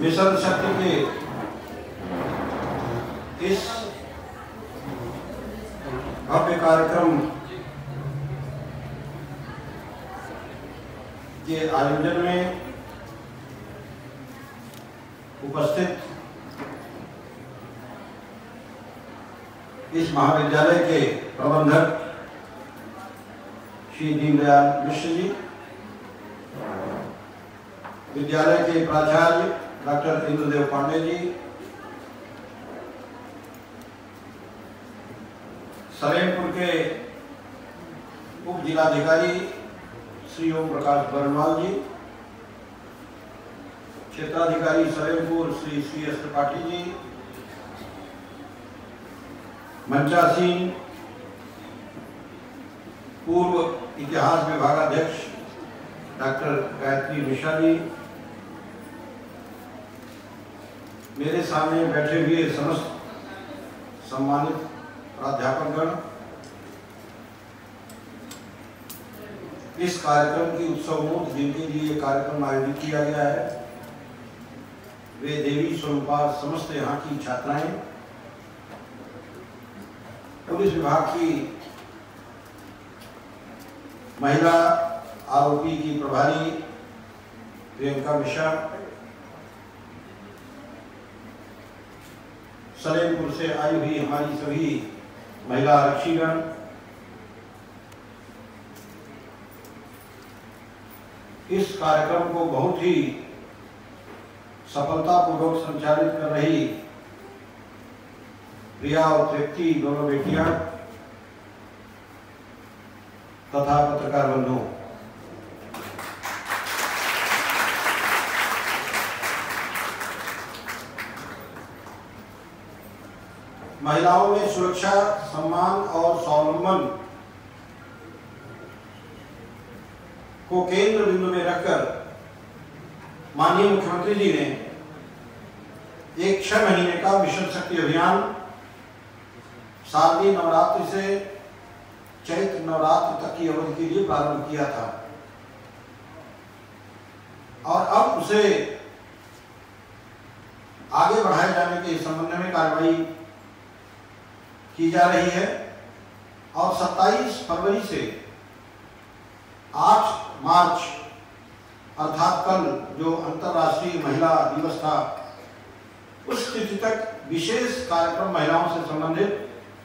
Mission शक्ति के इस भव्य कार्यक्रम के आयोजन में उपस्थित इस महाविद्यालय के प्रबंधक श्री दीनदयाल मिश्र जी, विद्यालय के प्राचार्य डॉक्टर इंद्रदेव पांडे जी, सलेमपुर के उप जिलाधिकारी श्री ओम प्रकाश बरनवाल जी, क्षेत्राधिकारी सलेमपुर श्री CS त्रिपाठी जी, मंचासीन पूर्व इतिहास विभागाध्यक्ष डॉक्टर गायत्री मिश्रा जी, मेरे सामने बैठे हुए समस्त सम्मानित प्राध्यापकगण, इस कार्यक्रम की उत्सवमूर्त जिनके लिए ये कार्यक्रम आयोजित किया गया है, वे देवी स्वरूपा समस्त यहाँ की छात्राएं, पुलिस विभाग की महिला आरोपी की प्रभारी प्रियंका मिश्रा, सलेमपुर से आई हुई हमारी सभी महिला आरक्षीगण, इस कार्यक्रम को बहुत ही सफलतापूर्वक संचालित कर रही प्रिया और तृप्ति दोनों बेटियां तथा पत्रकार बंधु, महिलाओं में सुरक्षा, सम्मान और स्वावलंबन को केंद्र बिंदु में रखकर माननीय मुख्यमंत्री जी ने एक 6 महीने का मिशन शक्ति अभियान शारदीय नवरात्रि से चैत्र नवरात्र तक की अवधि के लिए प्रारंभ किया था और अब उसे आगे बढ़ाए जाने के संबंध में कार्रवाई की जा रही है और 27 फरवरी से 8 मार्च अर्थात कल जो अंतर्राष्ट्रीय महिला दिवस था, उस तिथि तक विशेष कार्यक्रम महिलाओं से संबंधित,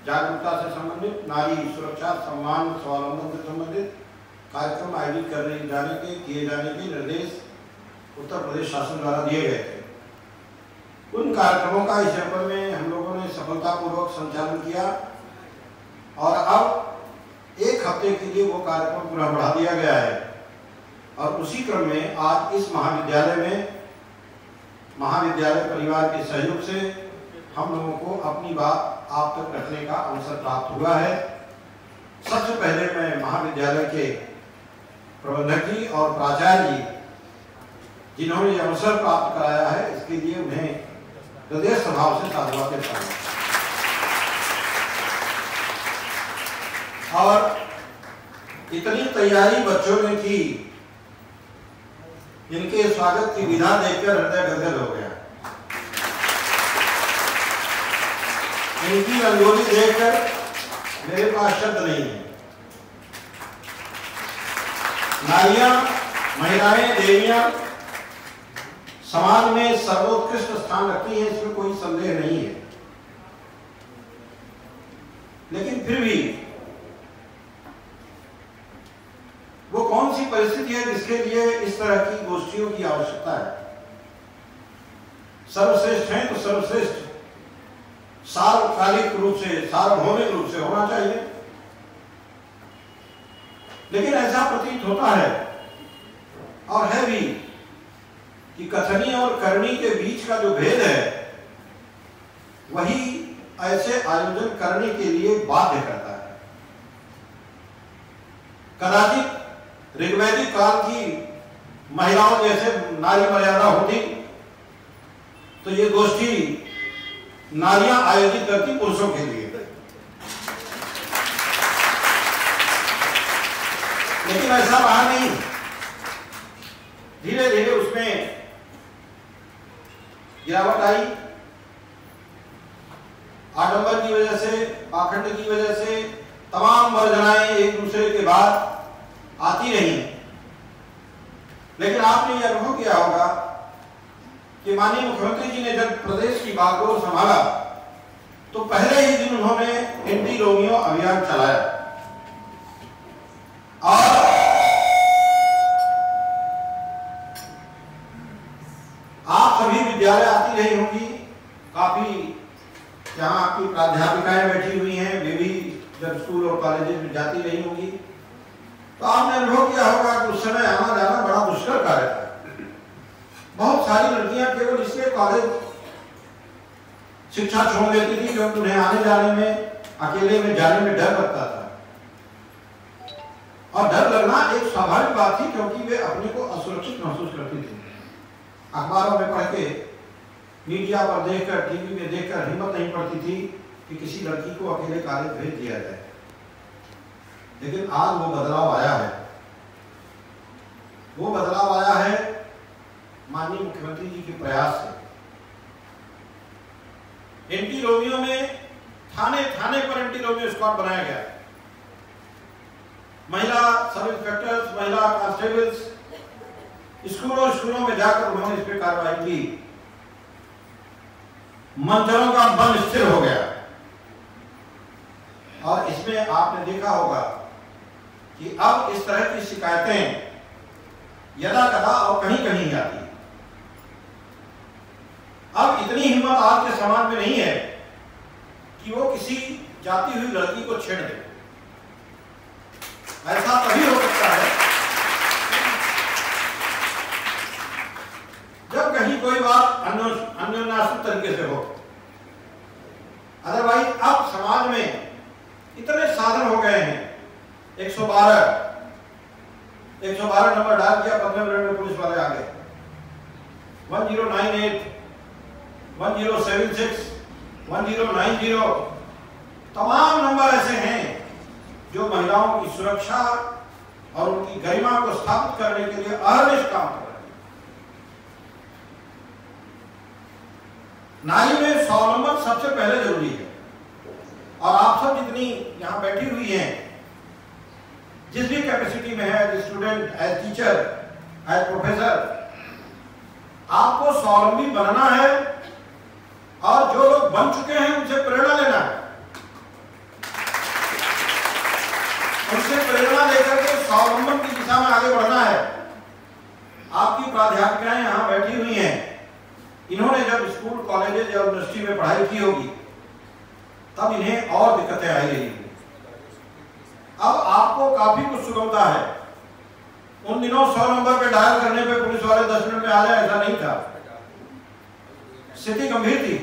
जागरूकता से संबंधित, नारी सुरक्षा, सम्मान, स्वावलंबन से संबंधित कार्यक्रम आयोजित किए जाने के निर्देश उत्तर प्रदेश शासन द्वारा दिए गए थे। उन कार्यक्रमों का इस जनपद में हम लोगों ने सफलतापूर्वक संचालन किया और अब 1 हफ्ते के लिए वो कार्यक्रम पुनः बढ़ा दिया गया है और उसी क्रम में आज इस महाविद्यालय में महाविद्यालय परिवार के सहयोग से हम लोगों को अपनी बात आप तक रखने का अवसर प्राप्त हुआ है। सबसे पहले मैं महाविद्यालय के प्रबंधक जी और प्राचार्य जी जिन्होंने ये अवसर प्राप्त कराया है, इसके लिए उन्हें हृदय स्वभाव से साधुवाद देता हूं। और इतनी तैयारी बच्चों ने की, इनके स्वागत की विधा देखकर हृदय गदगद हो गया। इनकी रंगोली देखकर मेरे पास शब्द नहीं है। नारियां, महिलाएं, देवियां समाज में सर्वोत्कृष्ट स्थान रखती हैं, इसमें कोई संदेह नहीं है। लेकिन फिर भी वो कौन सी परिस्थिति है जिसके लिए इस तरह की गोष्ठियों की आवश्यकता है? सर्वश्रेष्ठ है तो सर्वश्रेष्ठ सार्वकालिक रूप से, सार्वभौमिक रूप से होना चाहिए। लेकिन ऐसा प्रतीत होता है और है भी कि कथनी और करनी के बीच का जो भेद है वही ऐसे आयोजन करने के लिए बाध्य करता है। कदाचित ऋग्वैदिक काल की महिलाओं जैसे नारी मर्यादा होती तो ये गोष्ठी नारियां आयोजित करती पुरुषों के लिए, लेकिन ऐसा रहा नहीं। धीरे धीरे उसमें गिरावट आई, आडंबर की वजह से, पाखंड की वजह से तमाम वर्जनाएं एक दूसरे के बाद आती रही। लेकिन आपने यह अनुभव किया होगा कि माननीय मुख्यमंत्री जी ने जब प्रदेश की बागडोर संभाला तो पहले ही दिन उन्होंने एंटी रोमियो अभियान चलाया और आप सभी विद्यालय आती रही होंगी, काफी जहां आपकी प्राध्यापिकाएं बैठी हुई हैं वे भी जब स्कूल और कॉलेज में जाती रही होंगी तो आपने अनुभव किया होगा कि उस समय आना जाना बड़ा दुष्कर कार्य था। बहुत सारी लड़कियां केवल इसलिए कॉलेज शिक्षा छोड़ देती थी क्योंकि उन्हें आने जाने में, अकेले में जाने में डर लगता था। और डर लगना एक स्वाभाविक बात थी क्योंकि वे अपने को असुरक्षित महसूस करती थी। अखबारों में पढ़ के, मीडिया पर देखकर, टीवी में देखकर हिम्मत नहीं पड़ती थी कि किसी लड़की को अकेले कॉलेज भेज दिया जाए। लेकिन आज वो बदलाव आया है, वो बदलाव आया है माननीय मुख्यमंत्री जी के प्रयास से। एंटी रोमियो में थाने थाने पर एंटी रोमियो स्क्वाड बनाया गया। महिला सब इंस्पेक्टर्स, महिला कांस्टेबल्स स्कूलों में जाकर उन्होंने इस पर कार्रवाई की। मंत्रों का बल स्थिर हो गया और इसमें आपने देखा होगा कि अब इस तरह की शिकायतें यदा कदा और कहीं कहीं आती है। अब इतनी हिम्मत आज के समाज में नहीं है कि वो किसी जाती हुई लड़की को छेड़ दे। ऐसा तभी हो सकता है जब कहीं कोई बात अन्योन्याश्रित तरीके से हो। अदरवाइज अब समाज में इतने साधन हो गए हैं। 112 नंबर डायल किया, 15 मिनट में पुलिस वाले आ गए। 1098, 1076, 1090 तमाम नंबर ऐसे हैं जो महिलाओं की सुरक्षा और उनकी गरिमा को स्थापित करने के लिए अहर्निश काम कर रहे हैं। नारी में स्वावलंबन सबसे पहले जरूरी है और आप सब जितनी यहां बैठी हुई हैं, जिस भी कैपेसिटी में है, as student, as teacher, as professor, आपको स्वावलंबी बनना है और जो लोग बन चुके हैं उनसे प्रेरणा लेना है। उनसे प्रेरणा लेकर के स्वावलंबन की दिशा में आगे बढ़ना है। आपकी प्राध्यापिकाएं यहां बैठी हुई हैं, इन्होंने जब स्कूल, कॉलेज या यूनिवर्सिटी में पढ़ाई की होगी तब इन्हें और दिक्कतें आई रही होंगी। अब आपको काफी कुछ सुगमता है। उन दिनों 100 नंबर पे डायल करने पे पुलिस वाले 10 मिनट में आ जाए, ऐसा नहीं था। स्थिति गंभीर थी,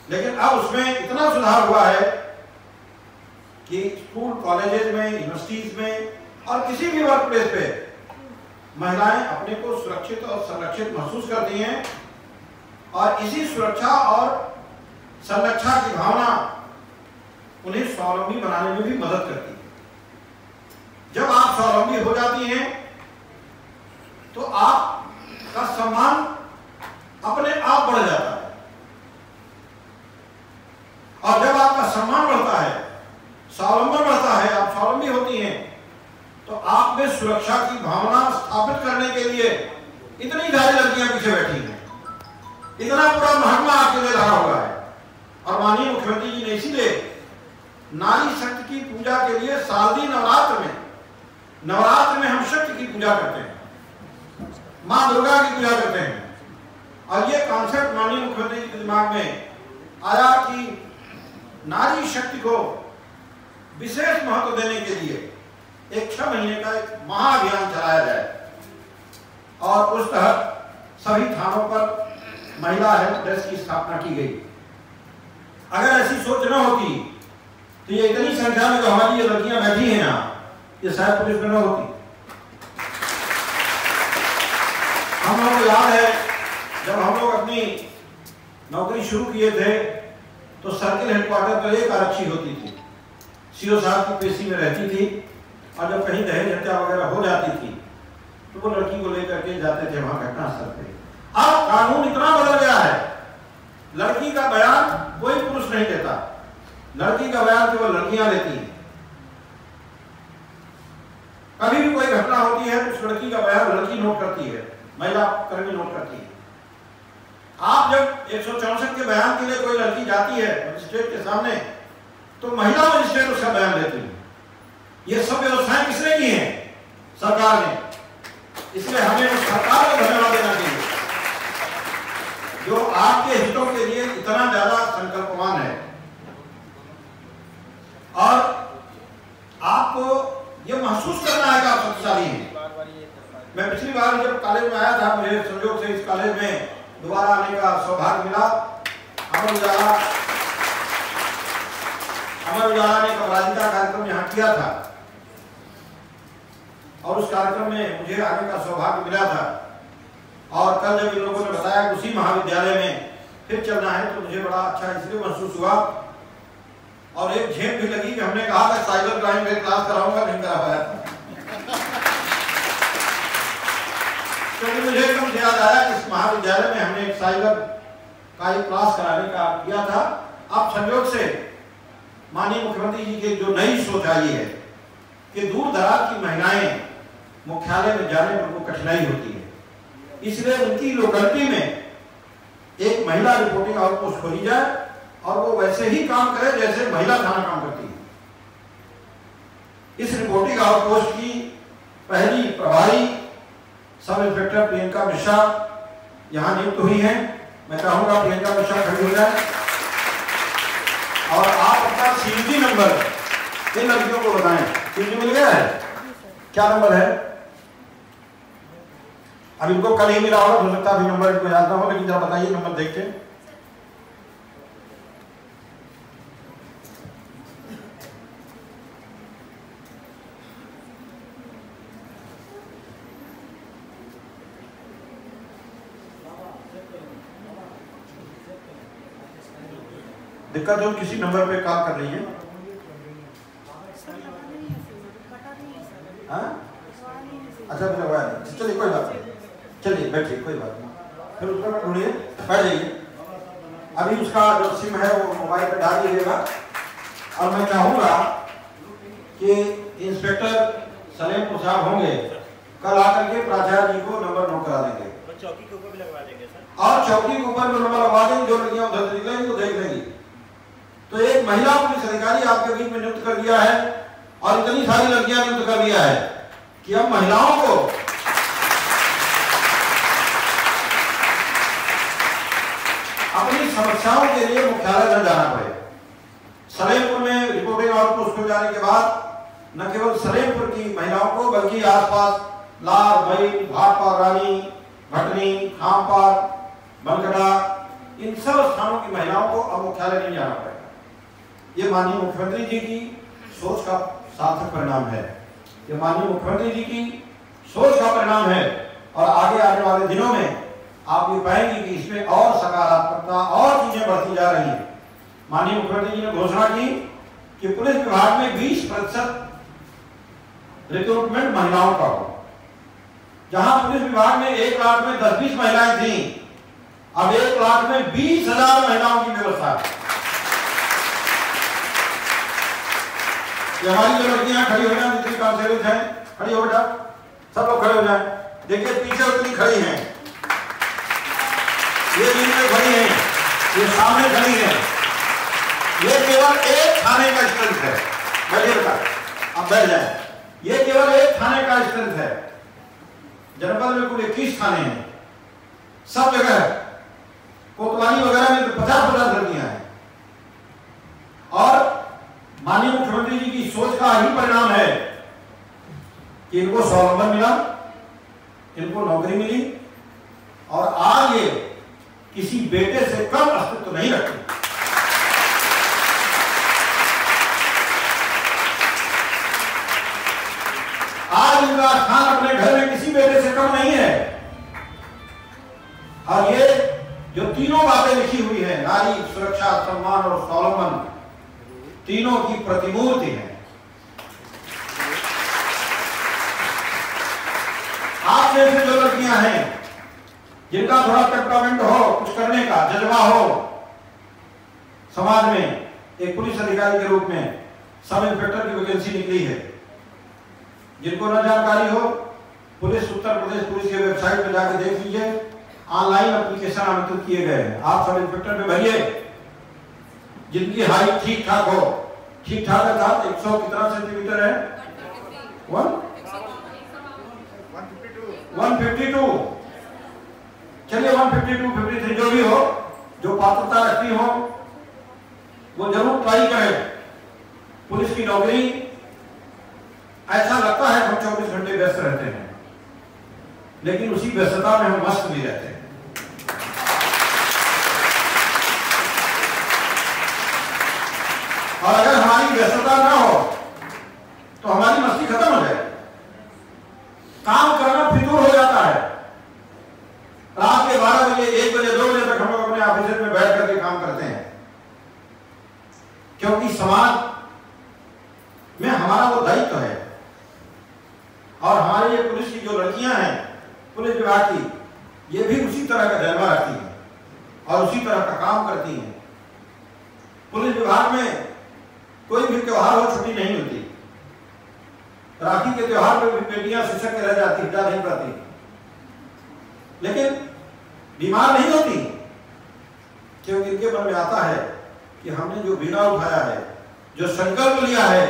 लेकिन अब उसमें इतना सुधार हुआ है कि स्कूल, कॉलेजेस में, यूनिवर्सिटीज में और किसी भी वर्क प्लेस पे महिलाएं अपने को सुरक्षित और संरक्षित महसूस करती हैं और इसी सुरक्षा और संरक्षा की भावना उन्हें स्वावलंबी बनाने में भी मदद करती है। जब आप स्वावलंबी हो जाती हैं तो आपका सम्मान अपने आप बढ़ जाता है और जब आपका सम्मान बढ़ता है, स्वावलंबन बढ़ता है, आप स्वावलंबी होती हैं तो आप में सुरक्षा की भावना स्थापित करने के लिए इतनी सारी लड़कियां पीछे बैठी हैं, इतना पूरा महात्मा आपके लिए लगा हुआ है। और माननीय मुख्यमंत्री जी ने इसीलिए नारी शक्ति की पूजा के लिए शारदीय नवरात्र में हम शक्ति की पूजा करते हैं, मां दुर्गा की पूजा करते हैं। और ये कॉन्सेप्ट माननीय मुख्यमंत्री जी के दिमाग में आया कि नारी शक्ति को विशेष महत्व देने के लिए एक 6 महीने का एक महाअभियान चलाया जाए और उस तहत सभी थानों पर महिला हेल्प डेस्क की स्थापना की गई। अगर ऐसी सोच न होती तो ये इतनी संख्या में जो हमारी ये लड़कियां बैठी हैं यहाँ, ये शायद पुलिस में न होती। हम लोगों को याद है जब हम लोग अपनी नौकरी शुरू किए थे तो सर्किल हेडक्वार्टर पर एक आरक्षी होती थी, सीओ साहब की पेशी में रहती थी और जब कहीं दहेज हत्या वगैरह हो जाती थी तो वो लड़की को लेकर के जाते थे वहां घटनास्थल पे अब कानून इतना बदल गया है, लड़की का बयान कोई पुरुष नहीं देता, लड़की का बयान केवल लड़कियां देती हैं। कभी भी कोई घटना होती है तो उस लड़की का बयान लड़की नोट करती है, महिला कर्मी नोट करती है। आप जब 164 के बयान के लिए कोई लड़की जाती है मजिस्ट्रेट के सामने तो महिला मजिस्ट्रेट उसका बयान लेती है। ये सब व्यवस्थाएं किसने की हैं? सरकार ने। इसलिए हमें उस सरकार को धन्यवाद देना चाहिए जो आपके हितों के लिए इतना ज्यादा संकल्पवान है। और आपको ये महसूस करना है कि आप शक्तिशाली हैं। मैं पिछली बार जब कॉलेज में आया था, मुझे संयोग से इस कॉलेज में दोबारा आने का सौभाग्य मिला। अमर उजाला ने एक अपराजिता कार्यक्रम यहाँ किया था और उस कार्यक्रम में मुझे आने का सौभाग्य मिला था। और कल जब इन लोगों ने बताया कि उसी महाविद्यालय में फिर चलना है तो मुझे बड़ा अच्छा इसलिए महसूस हुआ और एक झेप भी लगी कि हमने कहा था साइबर क्राइम में क्लास कराऊंगा, नहीं करा पाया था। क्योंकि मुझे एकदम से याद आया कि इस महाविद्यालय में हमने एक साइबर का एक क्लास कराने का किया था। अब संयोग से माननीय मुख्यमंत्री जी की जो नई सोच आई है कि दूर दराज की महिलाएं मुख्यालय में जाने पर उनको कठिनाई होती है, इसलिए उनकी लोकेलिटी में एक महिला रिपोर्टिंग आउटपोस्ट खोली जाए और वो वैसे ही काम करे जैसे महिला थाना काम करती है। इस रिपोर्टिंग आउटपोस्ट की पहली प्रभारी सब इंस्पेक्टर प्रियंका मिश्रा यहां नियुक्त हुई हैं। मैं चाहूंगा प्रियंका मिश्रा खड़ी हो जाए और आप अपना सीयूजी नंबर इन लड़कियों को बताएं। सीयूजी मिल गया है? क्या नंबर है? अब इनको कल ही मिला होगा, हो सकता है अभी नंबर इनको याद ना हो, लेकिन जरा बताइए नंबर देख के। दिक्कत हो किसी नंबर पे कॉल कर लीजिए। अच्छा चलिए कोई बात नहीं, चलिए बैठिए कोई बात नहीं, फिर उसमें ढूंढिए, बैठ जाइए। अभी उसका जो सिम है वो मोबाइल पे डाल दीजिएगा और मैं चाहूंगा कि इंस्पेक्टर सलेमपुर साहब होंगे कल आकर के प्राचार्य जी को नंबर नोट करा देंगे और चौकी के ऊपर भी लगवा देंगे सर, और चौकी के ऊपर नंबर लगवा देंगे। जो लड़कियां उधर निकलेंगी वो देख लेंगी। तो एक महिला पुलिस अधिकारी आपके बीच में नियुक्त कर दिया है और इतनी सारी लड़कियां नियुक्त कर दिया है कि अब महिलाओं को अपनी समस्याओं के लिए मुख्यालय न जाना पड़े। सलेमपुर में रिपोर्टिंग आउटपोस्ट खुल जाने के बाद न केवल सलेमपुर की महिलाओं को बल्कि आसपास लार, भई, भाटपार, रानी, भटनी, खामपार, बनकटा, इन सब स्थानों की महिलाओं को अब मुख्यालय नहीं जाना पड़ेगा। ये माननीय मुख्यमंत्री जी की सोच का सार्थक परिणाम है, ये माननीय मुख्यमंत्री जी की सोच का परिणाम है। और आगे आने वाले दिनों में आप ये पाएंगे कि इसमें और सकारात्मकता और चीजें बढ़ती जा रही हैं। माननीय मुख्यमंत्री जी ने घोषणा की कि पुलिस विभाग में 20% रिक्रूटमेंट महिलाओं का हो। जहां पुलिस विभाग में 1 लाख में 10-20 महिलाएं थी, अब 1 लाख में 20,000 महिलाओं की व्यवस्था है। हमारी जो लड़कियां खड़ी हो जाए, जितनी कांस्टेबल हैं खड़ी हो बेटा, सब लोग खड़े हो जाए। देखिए पीछे उतनी खड़ी हैं, ये बीच में खड़ी हैं, ये सामने खड़ी हैं। ये केवल एक थाने का स्ट्रेंथ है। बैठिए बेटा, आप बैठ जाए। ये केवल एक थाने का स्ट्रेंथ है। जनपद में कुल 21 थाने हैं, सब जगह कोतवाली वगैरह में 50-50 लड़कियां हैं। और माननीय मुख्यमंत्री जी की सोच का ही परिणाम है कि इनको स्वावलंबन मिला, इनको नौकरी मिली और आज ये किसी बेटे से कम अस्तित्व नहीं रखते। आज इनका स्थान अपने घर में किसी बेटे से कम नहीं है। और ये जो तीनों बातें लिखी हुई है, नारी सुरक्षा, सम्मान और स्वावलंबन, तीनों की प्रतिमूर्ति है। आप में से जो लड़कियां हैं जिनका थोड़ा टेम्परामेंट हो, कुछ करने का जज्बा हो समाज में, एक पुलिस अधिकारी के रूप में सब इंस्पेक्टर की वैकेंसी निकली है। जिनको न जानकारी हो, पुलिस उत्तर प्रदेश पुलिस की वेबसाइट पर जाकर देख लीजिए, ऑनलाइन एप्लीकेशन आमंत्रित किए गए हैं। आप सब इंस्पेक्टर में भरिए, जिनकी हाइट ठीक ठाक हो, ठीक ठाक है साहब, 100 कितना सेंटीमीटर है? 152। चलिए 152, 53 जो भी हो, जो पात्रता रखती हो वो जरूर ट्राई करें पुलिस की नौकरी। ऐसा लगता है हम 24 घंटे व्यस्त रहते हैं, लेकिन उसी व्यस्तता में हम मस्त भी रहते हैं। और अगर हमारी व्यस्तता ना हो तो हमारी मस्ती खत्म हो जाए, काम करना फितूर हो जाता है। रात के 12 बजे, 1 बजे, 2 बजे तक हम लोग अपने ऑफिस में बैठ करके काम करते हैं, क्योंकि समाज में हमारा वो दायित्व है। और हमारे ये पुलिस की जो लड़कियां हैं पुलिस विभाग की, ये भी उसी तरह का जज्बा रखती हैं और उसी तरह का काम करती हैं। पुलिस विभाग में कोई भी त्योहार हो छुट्टी नहीं मिलती। राखी के त्योहार पर भी बेटियां शिक्षक के रह जाती, हिजा नहीं पाती, लेकिन बीमार नहीं होती, क्योंकि इनके मन में आता है कि हमने जो बीड़ा उठाया है, जो संकल्प लिया है,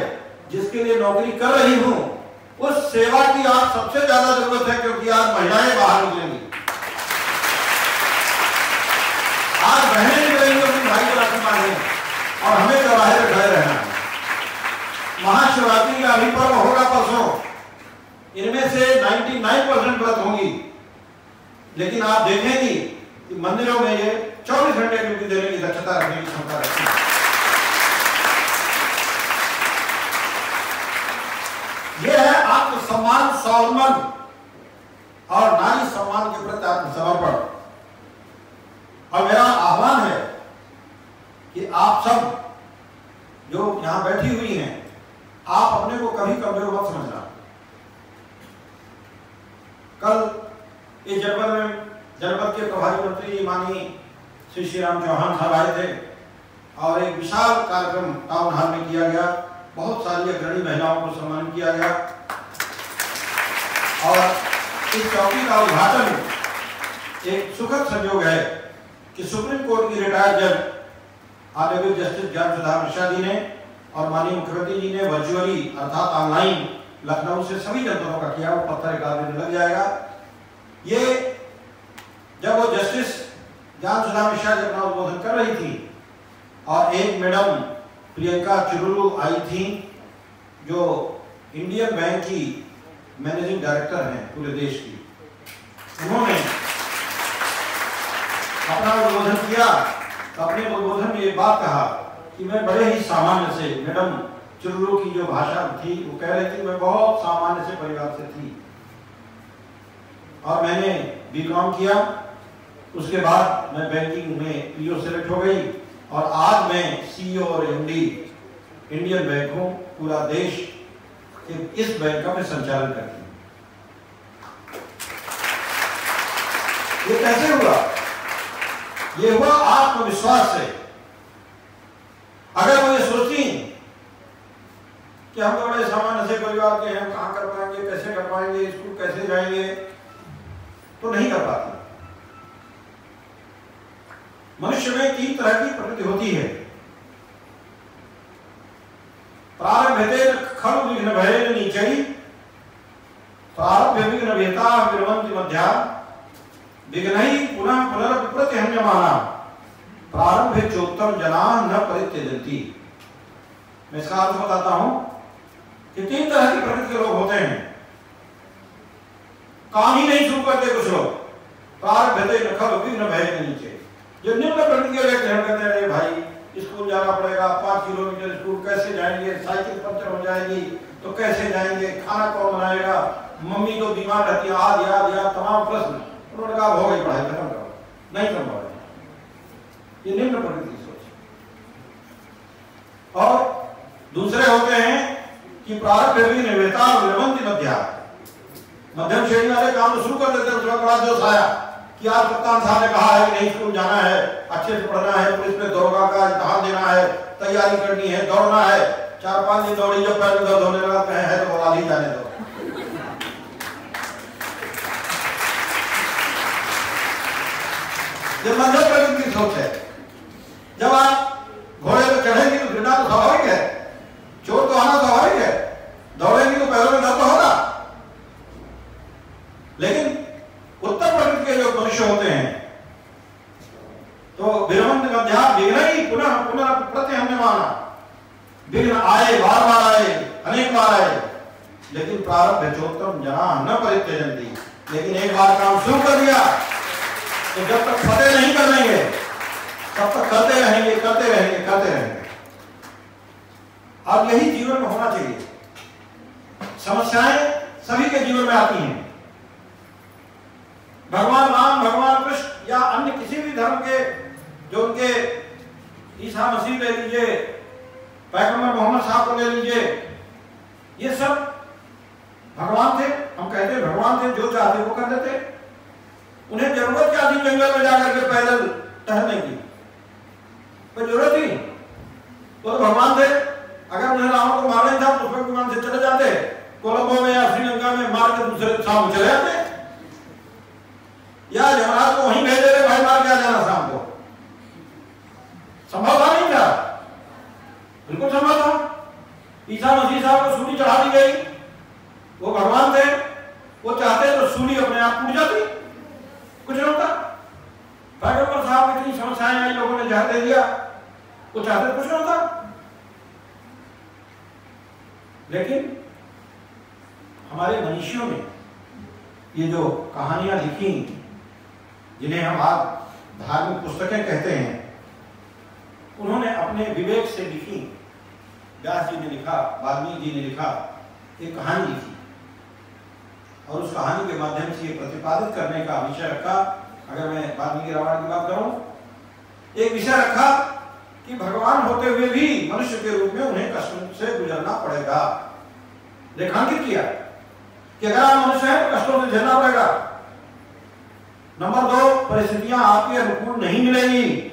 जिसके लिए नौकरी कर रही हूं, उस सेवा की आज सबसे ज्यादा जरूरत है, क्योंकि आज महिलाएं बाहर निकलेंगी, आज बहनें निकलेंगी अपने भाई को राखी बांधने, और हमें चौराहे पर खड़े रहना है। महाशिवरात्रि का अभी पर्व होगा परसों, इनमें से 99% व्रत होंगी, लेकिन आप देखेंगी कि मंदिरों में ये 24 घंटे ड्यूटी देने की दक्षता रखने की क्षमता रखती है। यह है आत्मसम्मान, स्वावलंबन और नारी सम्मान के प्रति आत्मसमर्पण। और मेरा आह्वान है कि आप सब जो यहां बैठी हुई हैं, आप अपने को कभी कमजोर मत समझना। कल इस जनपद के प्रभारी मंत्री माननीय श्री श्रीराम चौहान साहब आए थे और एक विशाल कार्यक्रम टाउन हॉल में किया गया। बहुत सारी अग्रणी महिलाओं को सम्मानित किया गया और इस चौकी का उद्घाटन एक सुखद संयोग है कि सुप्रीम कोर्ट की रिटायर्ड जज ऑनरेबल जस्टिस ज्ञान सुधा मिश्रा जी ने और माननीय मुख्यमंत्री जी ने वर्चुअली अर्थात ऑनलाइन लखनऊ से सभी जनपदों का किया। वो पत्थर एक आदमी लग जाएगा। ये जब वो जस्टिस ज्ञान सुधा मिश्रा जी अपना उद्बोधन कर रही थी और एक मैडम प्रियंका चुरुलू आई थी जो इंडियन बैंक की मैनेजिंग डायरेक्टर हैं पूरे देश की, उन्होंने अपना उद्बोधन किया। अपने उद्बोधन में एक बात कहा कि मैं बड़े ही सामान्य से, मैडम चुरुलू की जो भाषा थी वो कह रही थी मैं बहुत सामान्य से परिवार से थी और मैंने बीकॉम किया, उसके बाद मैं बैंकिंग में पीओ सेलेक्ट हो गई और आज मैं सीईओ और एमडी इंडियन बैंक हूं। पूरा देश इस बैंक का मैं संचालन करती हूं। ये कैसे हुआ? ये हुआ आत्मविश्वास से। अगर वो ये सोचती कि हम तो बड़े सामान्य से परिवार के हैं, कहां कर पाएंगे, कैसे कर पाएंगे, स्कूल कैसे जाएंगे, तो नहीं कर पाती। मनुष्य में 3 तरह की प्रकृति होती है। प्रारंभते खलु विघ्न भय नीचई, प्रारंभ विघ्न भेता विरवंति मध्या, विघ्नहि पुनः पुनरप्रत्यहन्यमाना, प्रारंभे चोत्तम जना न परित्यजन्ति। मैं इसका अर्थ बताता हूं कि 3 तरह की प्रकृति के लोग होते हैं। काम ही नहीं शुरू करते कुछ लोग। प्रारंभते खलु विघ्न भय नीचे, जो निम्न प्रकृति के व्यक्ति हम कहते हैं भाई स्कूल जाना पड़ेगा, 5 किलोमीटर स्कूल कैसे जाएंगे, साइकिल पंचर हो जाएगी तो कैसे जाएंगे, खाना कौन बनाएगा, मम्मी को बीमार रहती है, याद याद तमाम प्रश्न। उन्होंने कहा हो गई पढ़ाई, खत्म करो, नहीं संभव है। ये निम्न प्रकृति की सोच। और दूसरे होते हैं कि प्रारंभ निर्वेता विरवंति मध्या, मध्यम श्रेणी वाले काम तो शुरू कर देते हैं, उसका बड़ा जोश आया कि आज कप्तान साहब ने कहा है कि नहीं स्कूल जाना है, अच्छे से पढ़ना है, पुलिस में दरोगा का इम्तिहान देना है, तैयारी करनी है, दौड़ना है। 4-5 दिन दौड़ी, जब पैर में दर्द होने लगा कहे है तो बता ही जाने दो। ये मध्य प्रगति की सोच है। जब आप घोड़े पर चढ़ेंगे तो गिरना तो स्वाभाविक है, चोट तो आना स्वाभाविक है, दौड़ेंगे तो पैरों में दर्द तो होगा। लेकिन उत्तर प्रकृति के जो मनुष्य होते हैं तो विरमंत मध्या विघ्न ही पुनः पुनः प्रत्यहन्यमाना, विघ्न आए, बार बार आए, अनेक बार आए, लेकिन प्रारब्ध चोत्तम जना न परित्यजन्ति। लेकिन एक बार काम शुरू कर दिया तो जब तक फतेह नहीं कर लेंगे तब तक करते रहेंगे, करते रहेंगे, करते रहेंगे। और यही जीवन में होना चाहिए। समस्याएं सभी के जीवन में आती हैं। भगवान राम, भगवान कृष्ण या अन्य किसी भी धर्म के, जो उनके ईसा मसीह ले लीजिए, पैगंबर मोहम्मद साहब को ले लीजिए, ये सब भगवान थे। हम कहते हैं भगवान थे, जो चाहते वो कर देते। उन्हें जरूरत क्या थी जंगल में जाकर के पैदल टहलने की? कोई जरूरत थी? वो तो भगवान थे। अगर उन्हें रावण को मारना था तो पुष्पक विमान से चले जाते, कोलंबो में या श्रीलंका में मार के दूसरे शाम चले जाते, या यमराज को वहीं भेज देते, भाई मार के आ जाना शाम को। संभव था? नहीं था, बिल्कुल संभव था। ईसा मसीह साहब को सूली चढ़ा दी गई, वो भगवान थे, वो चाहते तो सूली अपने आप टूट जाती, कुछ नहीं होता। पैगंबर साहब इतनी समस्याएं आई, लोगों ने जहर दे दिया, वो चाहते कुछ नहीं होता। लेकिन हमारे मनीषियों ने ये जो कहानियां लिखी, जिन्हें हम आज धार्मिक पुस्तकें कहते हैं, उन्होंने अपने विवेक से लिखी। व्यास जी ने लिखा, वाल्मीकि जी ने लिखा, एक कहानी लिखी और उस कहानी के माध्यम से ये प्रतिपादित करने का विषय रखा। अगर मैं वाल्मीकि रामायण की बात करूं, एक विषय रखा कि भगवान होते हुए भी मनुष्य के रूप में उन्हें कष्टों से गुजरना पड़ेगा। रेखांकित किया कि अगर आप मनुष्य हैं तो कष्टों से झेलना पड़ेगा। नंबर 2, परिस्थितियां आपके अनुकूल नहीं मिलेंगी,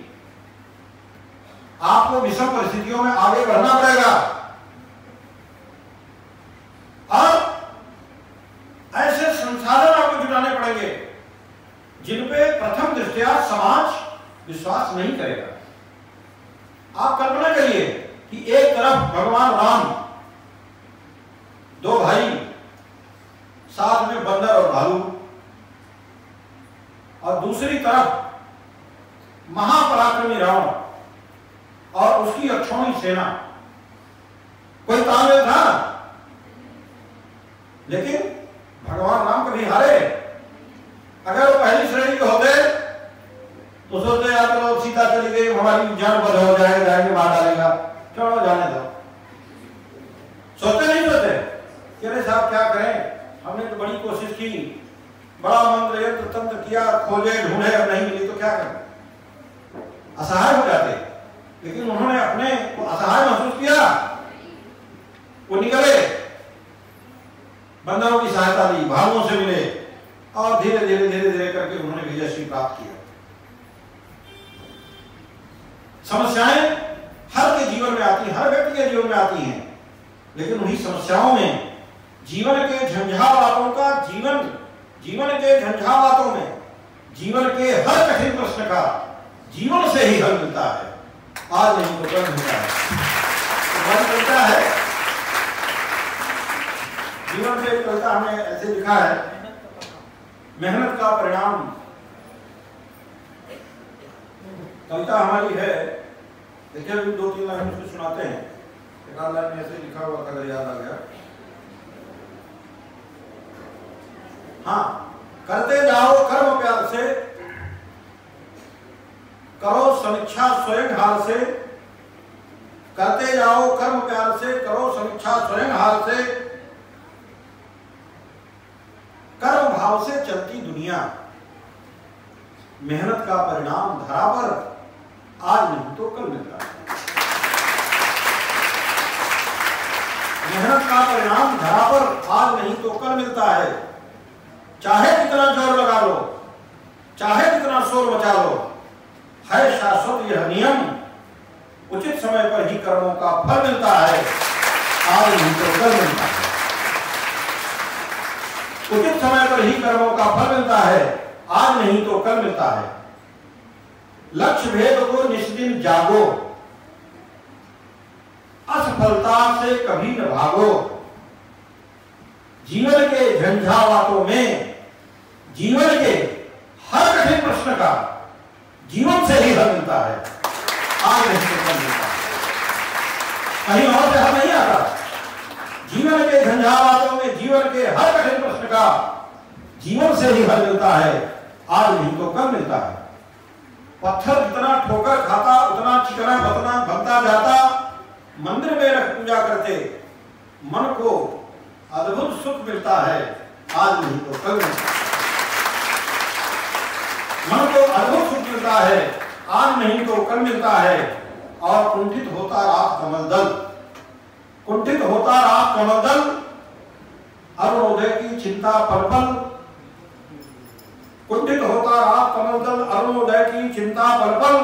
आपको विषम परिस्थितियों में आगे बढ़ना पड़ेगा। और ऐसे संसाधन आपको जुटाने पड़ेंगे जिन पे प्रथम दृष्टया समाज विश्वास नहीं करेगा। आप कल्पना करिए कि एक तरफ भगवान राम, 2 भाई, साथ में बंदर और भालू, और दूसरी तरफ महापराक्रमी रावण और उसकी अक्षौणी सेना। कोई तालमेल था? लेकिन भगवान राम कभी हारे? अगर वो पहली श्रेणी के होते तो सोचते या तो सीता चली गई, हमारी जान बद हो जाएंगे, मार डालेगा, चलो जाने दो। सोचते नहीं सोचते कि अरे साहब क्या करें, हमने तो बड़ी कोशिश की, बड़ा मंत्र यंत्र तंत्र किया, खोजे ढूंढे, अब नहीं मिली तो क्या करें? असहाय हो जाते। लेकिन उन्होंने अपने को असहाय महसूस किया, वो निकले, बंदरों की सहायता ली, भालुओं से मिले और धीरे धीरे धीरे धीरे करके उन्होंने विजयश्री प्राप्त किया। समस्याएं हर के जीवन में आती हैं, हर व्यक्ति के जीवन में आती हैं, लेकिन उन्हीं समस्याओं में जीवन के झंझावातों का जीवन के झंझावातों में जीवन के हर कठिन प्रश्न का जीवन से ही हल मिलता है। आज नहीं तो कल मिलता है, हल मिलता है जीवन से। कविता हमने ऐसे लिखा है, मेहनत का परिणाम। कविता हमारी है, देखिए 2-3 लाइन उसको सुनाते हैं। एक आध लाइन में ऐसे लिखा हुआ था, अगर याद आ गया। हाँ, करते जाओ कर्म प्यार से, करो समीक्षा स्वयं हाल से। करते जाओ कर्म प्यार से, करो समीक्षा स्वयं हाल से। कर्म भाव से चलती दुनिया, मेहनत का परिणाम धरा पर आज नहीं तो कल मिलता है। मेहनत का परिणाम धरा पर आज नहीं तो कल मिलता है। चाहे कितना जोर लगा लो, चाहे कितना शोर मचा लो, है शाश्वत यह नियम, उचित समय पर ही कर्मों का फल मिलता है, आज नहीं तो कल मिलता है। उचित समय पर ही कर्मों का फल मिलता है, आज नहीं तो कल मिलता है। लक्ष्य भेद को निष्दिन जागो, असफलता से कभी न भागो। जीवन के झंझावातों में, जीवन के हर कठिन प्रश्न का जीवन से ही हल मिलता है, आज नहीं तो कल मिलता है। कहीं और से हल नहीं आता। जीवन के झंझावातों में, जीवन के हर कठिन प्रश्न का जीवन से ही हल मिलता है, आज नहीं तो कल मिलता है। पत्थर जितना ठोकर खाता उतना चिकना बनता जाता, मंदिर में रख पूजा करते मन को अद्भुत सुख मिलता है, आज नहीं तो कल मिलता है। मन को अद्भुत सुख मिलता है, आज नहीं तो कल मिलता है। और कुंठित होता रात कमल दल, कुंठित होता रात कमल दल, अरुणोदय की चिंता पल पल। कुंठित होता रात कमल दल, अरुणोदय की चिंता पल पल।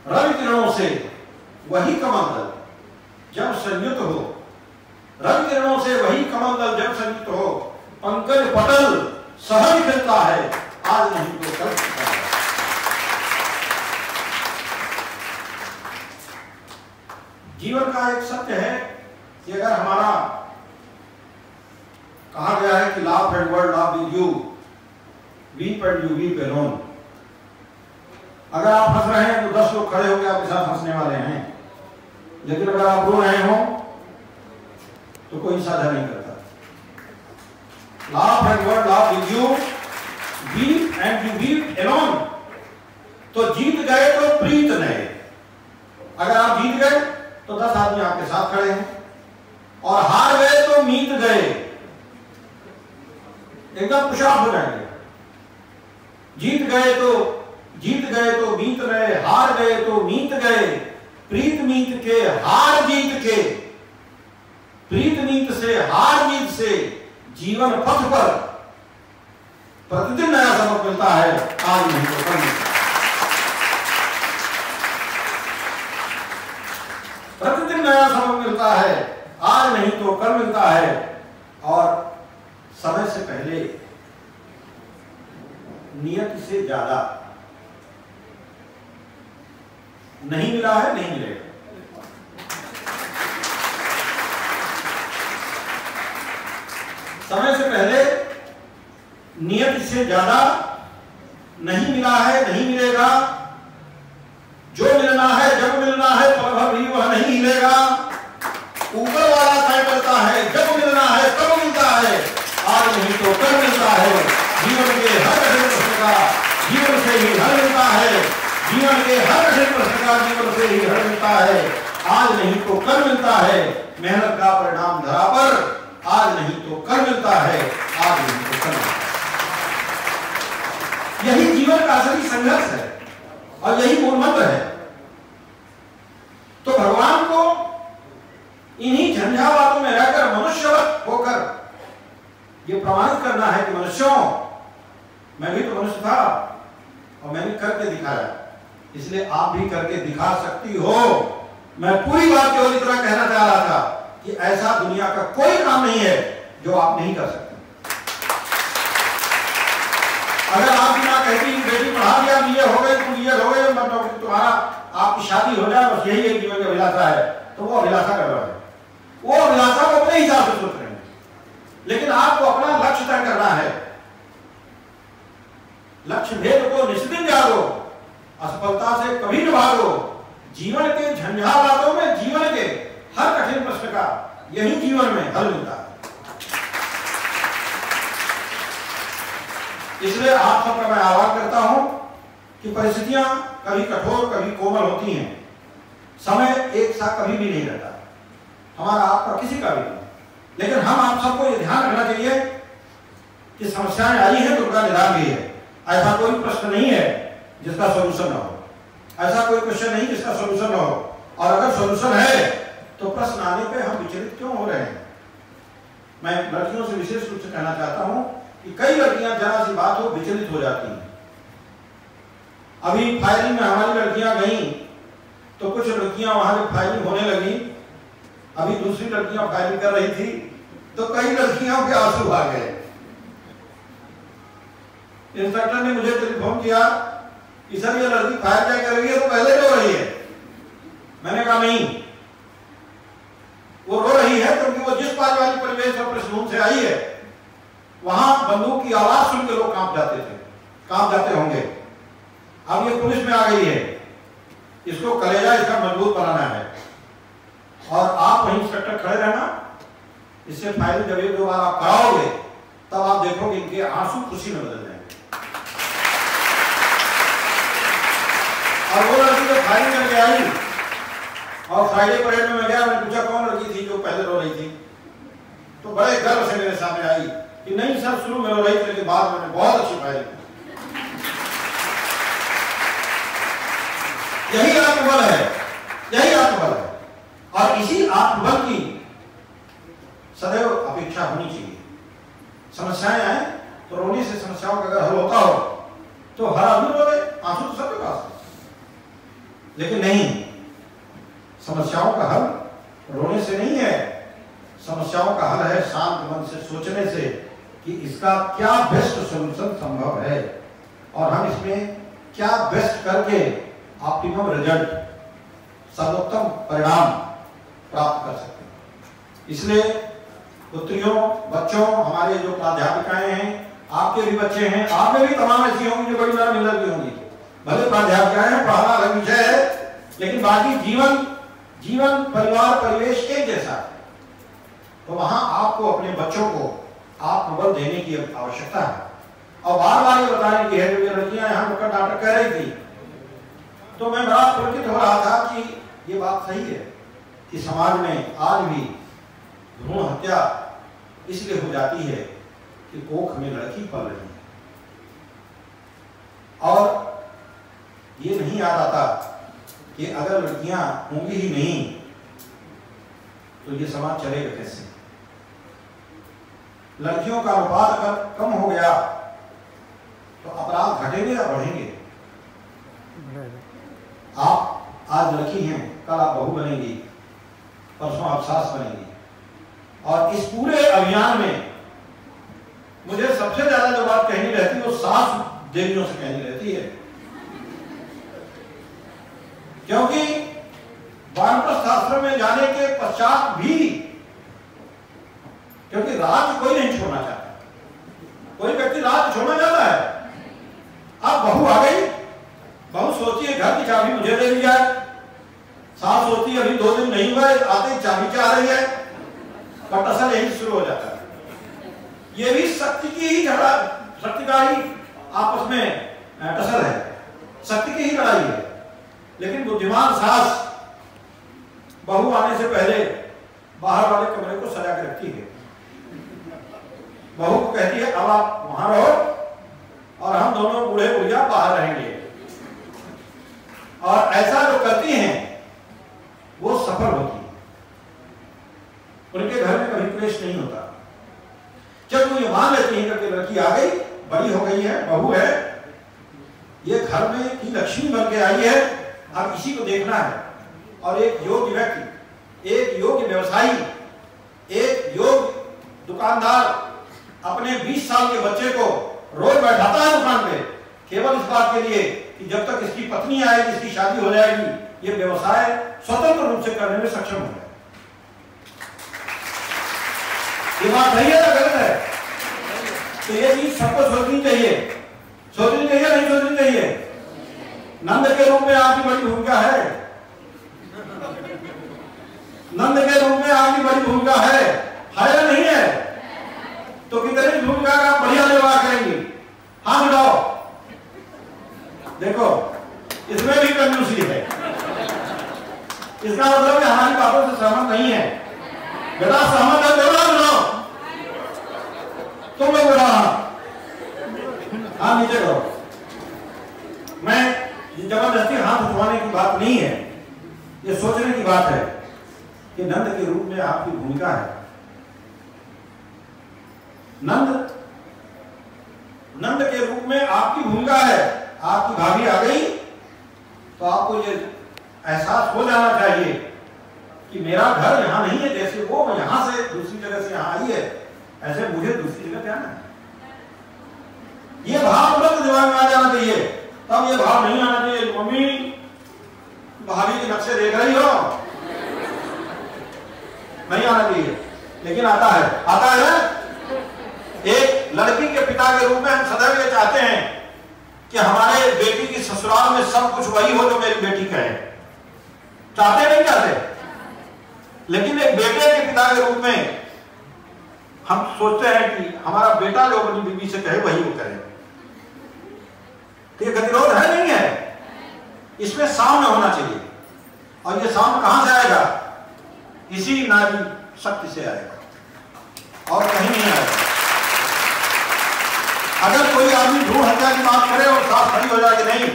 रवि किरणों से वही कमल दल जब संयुक्त हो, रवि किरणों से वही कमल दल जब संयुक्त हो, पंकज पटल सहज खिलता है, आज नहीं तो कल खिलता है। जीवन का एक सत्य है कि अगर हमारा कहा गया है कि laugh and word laugh with you, weep and you weep alone. अगर आप हंस रहे हैं तो 10 लोग खड़े होकर आपके साथ हंसने वाले हैं, लेकिन अगर आप रो रहे हो तो कोई साझा नहीं करता। Laugh and word laugh with you, weep and you weep alone. तो जीत गए तो प्रीत नए। अगर आप जीत गए तो 10 आदमी आपके साथ खड़े हैं, और हार गए तो मीत गए, एकदम पुशाब हो जाएंगे। जीत गए तो मीत गए, हार गए तो मीत गए। प्रीत मीत के हार जीत के, प्रीत मीत से हार जीत से जीवन पथ पर प्रतिदिन नया सबक मिलता है, आज नहीं तो कल मिलता है। प्रतिदिन नया सबक मिलता है, आज नहीं तो कल मिलता है। और समय से पहले, नियत से ज्यादा नहीं मिला है, नहीं मिलेगा। समय से पहले, नियत से ज्यादा नहीं मिला है, नहीं मिलेगा। जो मिलना है जब मिलना है, पल भर भी वह नहीं मिलेगा। ऊपर वाला तय करता है, जब मिलना है तब मिलता है, आज नहीं तो कल मिलता है। जीवन के हर कठिन प्रश्न का जीवन से ही हल मिलता है, जीवन के हर कठिन प्रश्न का जीवन से ही हल मिलता है, आज नहीं तो कल मिलता है। मेहनत का परिणाम धरा पर, आज नहीं तो कल मिलता है, आज नहीं तो कल मिलता है। यही जीवन का असली संघर्ष है और यही मूल मंत्र है। तो भगवान को इन्हीं झंझावातों में रहकर मनुष्यवत होकर ये प्रमाणित करना है कि मनुष्यों, मैं भी तो मनुष्य था और मैंने करके दिखाया, इसलिए आप भी करके दिखा सकती हो। मैं पूरी बात केवल इतना कहना चाह रहा था कि ऐसा दुनिया का कोई काम नहीं है जो आप नहीं कर सकते। अगर आप बिना कहती बेटी पढ़ा दिया, ये हो गए, तुम ये हो गए, मतलब तुम्हारा आपकी शादी हो जाए, बस यही एक जीवन का अभिलाषा है, तो वो अभिलाषा कर रहा है। वो अभिलाषा को अपने हिसाब से सोच रहे हैं, लेकिन आपको अपना लक्ष्य तय करना है। लक्ष्य भेद को निश्चित जागो, असफलता से कभी न भागो। जीवन के झंझावातों में, जीवन के हर कठिन प्रश्न का यही जीवन में हल मिलता है। इसलिए आप सबका मैं आह्वान करता हूं कि परिस्थितियां कभी कठोर कभी कोमल होती हैं, समय एक सा कभी भी नहीं रहता, हमारा आपका किसी का भी नहीं। लेकिन हम आप सबको ये ध्यान रखना चाहिए कि समस्याएं आई हैं तो उनका निदान भी है। ऐसा कोई प्रश्न नहीं है जिसका सोल्यूशन ना हो, ऐसा कोई क्वेश्चन नहीं जिसका सोल्यूशन ना हो। और अगर सोल्यूशन है तो प्रश्न आने पे हम विचलित क्यों हो रहे हैं। मैं लड़कियों से विशेष रूप से कहना चाहता हूं कि कई लड़कियां जरा सी बात हो विचलित हो जाती हैं, अभी फायरिंग में हमारी लड़कियां गई तो कुछ लड़कियां वहां पे फायरिंग होने लगी, अभी दूसरी लड़कियां फायरिंग कर रही थी तो कई लड़कियों के आंसू आ गए। इंस्ट्रक्टर ने मुझे टेलीफोन किया कि सर ये लड़की फायर क्या कर रही है, तो पहले रो रही है। मैंने कहा नहीं, वो रो रही है क्योंकि वो जिस पारिवारिक परिवेश और पृष्ठभूमि से आई है वहां बंदूक की आवाज सुन के लोग कांप जाते होंगे। अब ये पुलिस में आ गई है, इसको कलेजा इसका मजबूत बनाना है और आप वहीं इंस्ट्रक्टर खड़े रहना। इससे फायरिंग जब एक दो बार आप कराओगे तब आप देखोगे इनके आंसू खुशी में बदल जाएंगे। और वो लड़की जो फायरिंग करके आई और फ्राइडे परेड में मैं गया, मैंने पूछा कौन लड़की थी जो पहले रो रही थी, तो बड़े गर्व से मेरे सामने आई कि नहीं सर शुरू में रो रही थी लेकिन बाद में बहुत अच्छी फायरिंग। यही आत्मबल है, यही आत्मबल है। और इसी आत्मबल की सदैव अपेक्षा होनी चाहिए। समस्याएं आए तो रोने से समस्याओं का अगर हल होता हो तो हर आदमी रो रहे, आंसू तो सबके पास है, लेकिन नहीं, समस्याओं का हल रोने से नहीं है। समस्याओं का हल है शांत मन से सोचने से कि इसका क्या बेस्ट सॉल्यूशन संभव है और हम इसमें क्या बेस्ट करके ऑप्टिमम रिजल्ट, सर्वोत्तम परिणाम प्राप्त कर सकते हैं। इसलिए पुत्रियों, बच्चों, हमारे जो प्राध्यापिकाएं हैं, आपके भी बच्चे हैं, आप में भी तमाम ऐसी होंगी जो बड़ी नरम हृदय की होंगी। भले प्राध्यापिकाएं हैं, पढ़ाना अलग विषय है, लेकिन बाकी जीवन परिवार परिवेश एक जैसा है। तो वहां आपको अपने बच्चों को आत्मबल देने की आवश्यकता है। और बार बार ये बताने की है, जो ये लड़कियां यहाँ नुक्कड़ नाटक कह रही थी तो मैं बड़ा पुलकित हो रहा था कि ये बात सही है कि समाज में आज भी भ्रूण हत्या इसलिए हो जाती है कि कोख में लड़की पल रही है और ये नहीं याद आता कि अगर लड़कियां होंगी ही नहीं तो ये समाज चलेगा कैसे। लड़कियों का अनुपात अगर कम हो गया तो अपराध घटेंगे या बढ़ेंगे। आप आज लड़की हैं, कल आप बहू बनेंगी, परसों आप सास बनेंगी। और इस पूरे अभियान में मुझे सबसे ज्यादा जो बात कहनी रहती है वो सास देवियों से कहनी रहती है, क्योंकि वानप्रस्थ आश्रम में जाने के पश्चात भी, क्योंकि राज्य कोई नहीं छोड़ना चाहता, कोई व्यक्ति राज्य छोड़ना चाहता है। अब बहू आ गई, बहू सोचती है घर की चाबी मुझे दे दी जाए, सास सोचती है अभी 2 दिन नहीं हुआ आते चाबी चाह रही है, पटसन यही शुरू हो जाता है। ये भी शक्ति की ही झगड़ा, शक्ति का ही आपस में टसल है, शक्ति की ही लड़ाई है। लेकिन बुद्धिमान सास बहू आने से पहले बाहर वाले कमरे को सजा के रखती है। बहू को कहती है अब आप वहां रहो और हम दोनों बूढ़े बुढ़िया बाहर रहेंगे। और ऐसा जो करती हैं वो सफल होती है, उनके घर में कभी क्लेश नहीं होता। जब वो ये मान लेती है कि लड़की आ गई, बड़ी हो गई है, बहू है, ये घर में की लक्ष्मी बन के आई है, अब इसी को देखना है। और एक योग्य व्यक्ति, एक योग्य व्यवसायी, एक योग्य दुकानदार अपने 20 साल के बच्चे को रोज बैठाता है दुकान पे केवल इस बात के लिए कि जब तक इसकी पत्नी आएगी, इसकी शादी हो जाएगी, ये व्यवसाय स्वतंत्र रूप से करने में सक्षम हो जाए। ये बात सही है ना गलत है? तो ये चीज सबको सोचनी चाहिए, सोचनी चाहिए नहीं सोचनी चाहिए। नंद के रूप में आपकी बड़ी भूमिका है, नंद के रूप में आपकी बड़ी भूमिका है या नहीं है? तो कितनी भूमिका का आप बढ़िया निर्वाह करेंगे, हाथ उठाओ। देखो इसमें भी कंजूसी है, इसका मतलब हमारी बातों से सहमत नहीं है। बेटा सहमत है तो बोलो, तुम लोग बोला हाँ नीचे करो। मैं जबरदस्ती हाथ उठवाने की बात नहीं है, ये सोचने की बात है कि नंद के रूप में आपकी भूमिका है। नंद के रूप में आपकी भूमिका है आपकी भाभी आ गई तो आपको ये एहसास हो जाना चाहिए कि मेरा घर यहाँ नहीं है, जैसे वो यहाँ से दूसरी जगह से यहाँ आई है ऐसे मुझे दूसरी जगह जाना है। ये भाव तुरंत दिमाग में आ जाना चाहिए। तब ये भाव नहीं आना चाहिए मम्मी भाभी के नक्शे देख रही हो, नहीं आना चाहिए, लेकिन आता है, आता है। एक लड़की के पिता के रूप में हम सदैव ये चाहते हैं कि हमारे बेटी की ससुराल में सब कुछ वही हो जो मेरी बेटी कहे। चाहते नहीं चाहते? लेकिन एक बेटे के पिता के रूप में हम सोचते हैं कि हमारा बेटा जो अपनी बीवी से कहे वही वो करे। तो ये गतिरोध है नहीं है, इसमें साम्य होना चाहिए। और ये साम्य कहां से आएगा? इसी नारी शक्ति से आएगा और कहीं नहीं आएगा। अगर कोई आदमी भ्रूण हत्या की बात करे और साफ खड़ी हो जाए कि नहीं,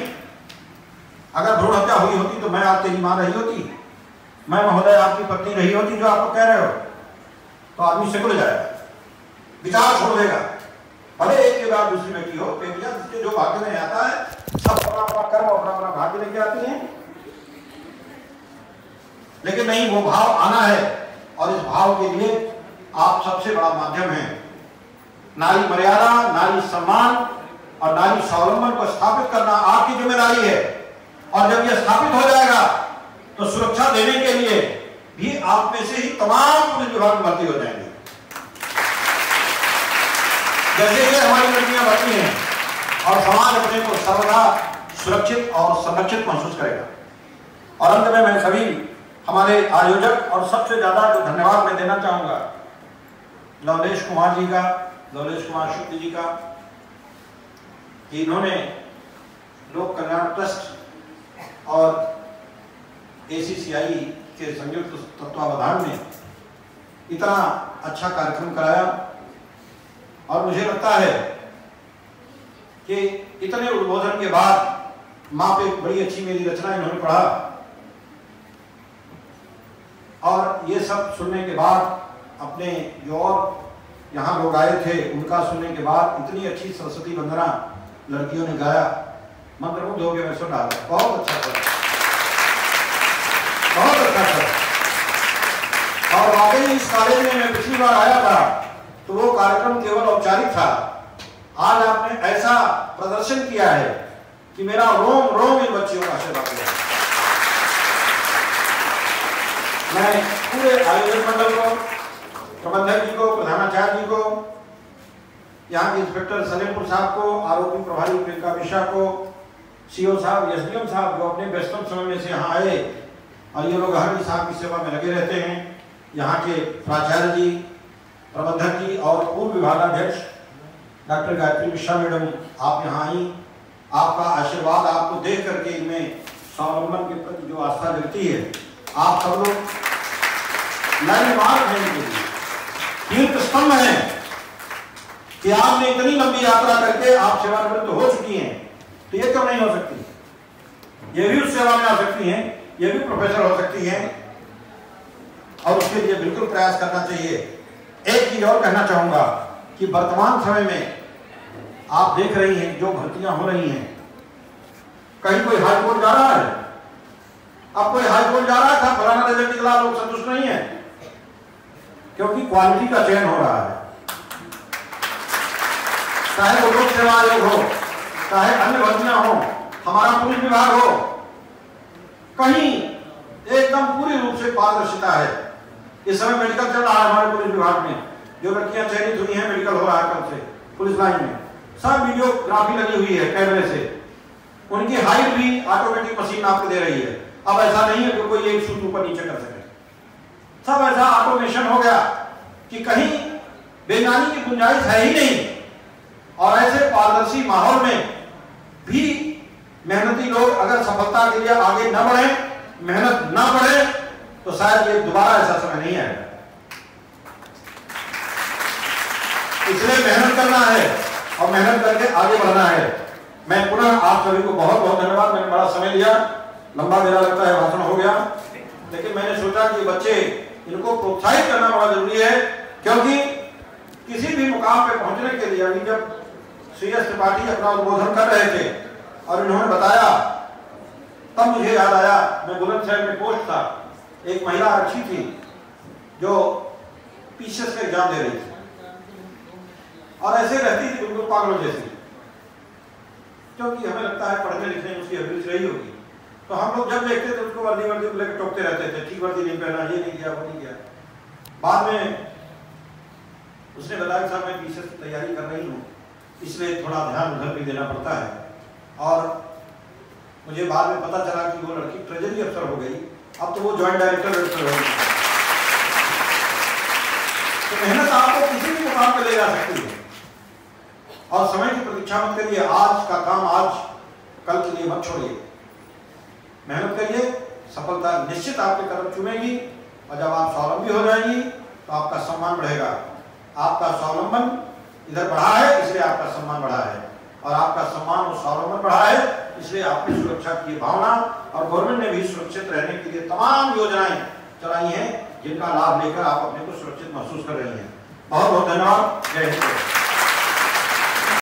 अगर भ्रूण हत्या हुई होती तो मैं आप तेरी मां रही होती, मैं महोदय आपकी पत्नी रही होती जो आपको कह रहे हो, तो आदमी सिकुड़ जाएगा, विचार छोड़ देगा। भले एक के बाद दूसरी बेटी हो, बेटियां जिसके जो भाग्य में आता है सब अपना अपना कर्म अपना अपना भाग्य लेके आती हैं, लेकिन नहीं, वो भाव आना है। और इस भाव के लिए आप सबसे बड़ा माध्यम है। नारी मर्यादा, नारी सम्मान और नारी स्वावलंबन को स्थापित करना आपकी जिम्मेदारी है। और जब यह स्थापित हो जाएगा तो सुरक्षा देने के लिए भी आप में से ही तमाम पुलिस विभाग में भर्ती हो जाएंगे। जैसे ये हमारी लड़कियां भर्ती हैं और समाज अपने को सर्वदा सुरक्षित और संरक्षित महसूस करेगा। और अंत में मैं सभी हमारे आयोजक और सबसे ज्यादा जो धन्यवाद मैं देना चाहूंगा लवलेश कुमार जी का, लवलेश कुमार शुक्ल जी का, कि इन्होंने लोक कल्याण ट्रस्ट और ACCI के संयुक्त तत्वावधान में इतना अच्छा कार्यक्रम कराया। और मुझे लगता है कि इतने उद्बोधन के बाद मां पे बड़ी अच्छी मेरी रचना इन्होंने पढ़ा और ये सब सुनने के बाद अपने जो और यहाँ लोग आए थे उनका सुनने के बाद इतनी अच्छी सरस्वती वंदना लड़कियों ने गाया, मंत्रमुग्ध हो गया। मैं सुन रहा था, बहुत अच्छा था, बहुत अच्छा था। और वाकई इस कॉलेज में मैं पिछली बार आया था तो वो कार्यक्रम केवल औपचारिक था। आज आपने ऐसा प्रदर्शन किया है कि मेरा रोम रोम इन बच्चियों का आशीर्वाद किया। मैं पूरे आयोजक मंडल को, प्रबंधक जी को, प्रधानाचार्य जी को, यहाँ के इंस्पेक्टर सलेमपुर साहब को, आरोपी प्रभारी प्रियंका मिश्रा को, CO साहब, SDM साहब जो अपने व्यस्तम समय में से यहाँ आए और ये लोग हर साहब की सेवा में लगे रहते हैं, यहाँ के प्राचार्य जी, प्रबंधक जी और पूर्व विभागाध्यक्ष डॉक्टर गायत्री मिश्रा मैडम, आप यहाँ आई। आपका आशीर्वाद आपको देख करके इनमें स्वावलंबन के प्रति जो आस्था जगती है, आप सब लोग लैंडमार्क हैं इनके लिए, तीर्थ स्तंभ हैं कि आपने इतनी लंबी यात्रा करके आप सेवानिवृत्त हो चुकी हैं, तो ये क्यों नहीं हो सकती? ये भी उस सेवा में आ सकती हैं, ये भी प्रोफेसर हो सकती हैं और उसके लिए बिल्कुल प्रयास करना चाहिए। एक चीज और कहना चाहूंगा कि वर्तमान समय में आप देख रही हैं जो भर्तियां हो रही हैं, कहीं कोई हाई कोर्ट जा रहा है, अब कोई हाई कोर्ट जा रहा था, फलाना रिजल्ट निकला, लोग संतुष्ट नहीं है, क्योंकि क्वालिटी का चयन हो रहा है। चाहे वो लोक सेवा आयोग हो, चाहे अन्य भर्तियां हो, हमारा पुलिस विभाग हो, कहीं एकदम पूरी रूप से पारदर्शिता है। इस समय मेडिकल चल रहा है हमारे पुलिस विभाग में, जो लड़कियां चयनित हुई हैं मेडिकल हो रहा है कल से पुलिस लाइन में, सब वीडियोग्राफी लगी हुई है कैमरे से, उनकी हाइट भी ऑटोमेटिक मशीन आपको दे रही है। अब ऐसा नहीं है कि कोई एक सूट ऊपर नीचे कर सके, सब ऐसा ऑटोमेशन हो गया कि कहीं बेईमानी की गुंजाइश है ही नहीं। और ऐसे पारदर्शी माहौल में भी मेहनती लोग अगर सफलता के लिए आगे न बढ़े, मेहनत न बढ़े, तो शायद ये दोबारा ऐसा समय नहीं आएगा। इसलिए मेहनत करना है और मेहनत करके आगे बढ़ना है। मैं पुनः आप सभी को बहुत बहुत धन्यवाद। मैंने बड़ा समय लिया, लंबा मेरा लगता है भाषण हो गया, लेकिन मैंने सोचा कि बच्चे, इनको प्रोत्साहित करना बड़ा जरूरी है, क्योंकि किसी भी मुकाम पे पहुंचने के लिए, अभी जब CS त्रिपाठी अपना उद्बोधन कर रहे थे और इन्होंने बताया, तब मुझे याद आया, मैं बुलंदशहर में पोस्ट था, एक महिला आरक्षी थी जो पीसीएस का एग्जाम दे रही थी और ऐसे रहती थी बिल्कुल पागलों जैसी, क्योंकि हमें लगता है पढ़ने लिखने में उसकी अभिरुचि रही होगी। तो हम लोग जब देखते थे उसको वर्दी को लेकर टोकते रहते थे, ठीक वर्दी नहीं पहना, ये नहीं किया, वो नहीं किया। बाद में उसने बताया साहब मैं पीसीएस की तैयारी कर रही हूँ, इसलिए थोड़ा ध्यान उधर भी देना पड़ता है। और मुझे बाद में पता चला कि वो लड़की ट्रेजरी अफसर हो गई, अब तो वो ज्वाइंट डायरेक्टर हो गई। तो मेहनत आपको किसी भी मुकाम पर ले जा सकती है और समय की प्रतीक्षा मत करिए। आज का काम आज, कल के लिए मत छोड़िए, मेहनत करिए, सफलता निश्चित आपके कदम चूमेगी। और जब आप स्वावलंबी हो जाएंगी तो आपका सम्मान बढ़ेगा। आपका स्वावलंबन इधर बढ़ा है इसलिए आपका सम्मान बढ़ा है, और आपका सम्मान और स्वावलंबन बढ़ा है इसलिए आपने सुरक्षा की भावना, और गवर्नमेंट ने भी सुरक्षित रहने के लिए तमाम योजनाएं चलाई हैं जिनका लाभ लेकर आप अपने को सुरक्षित महसूस कर रही हैं। बहुत बहुत धन्यवाद। जय हिंद।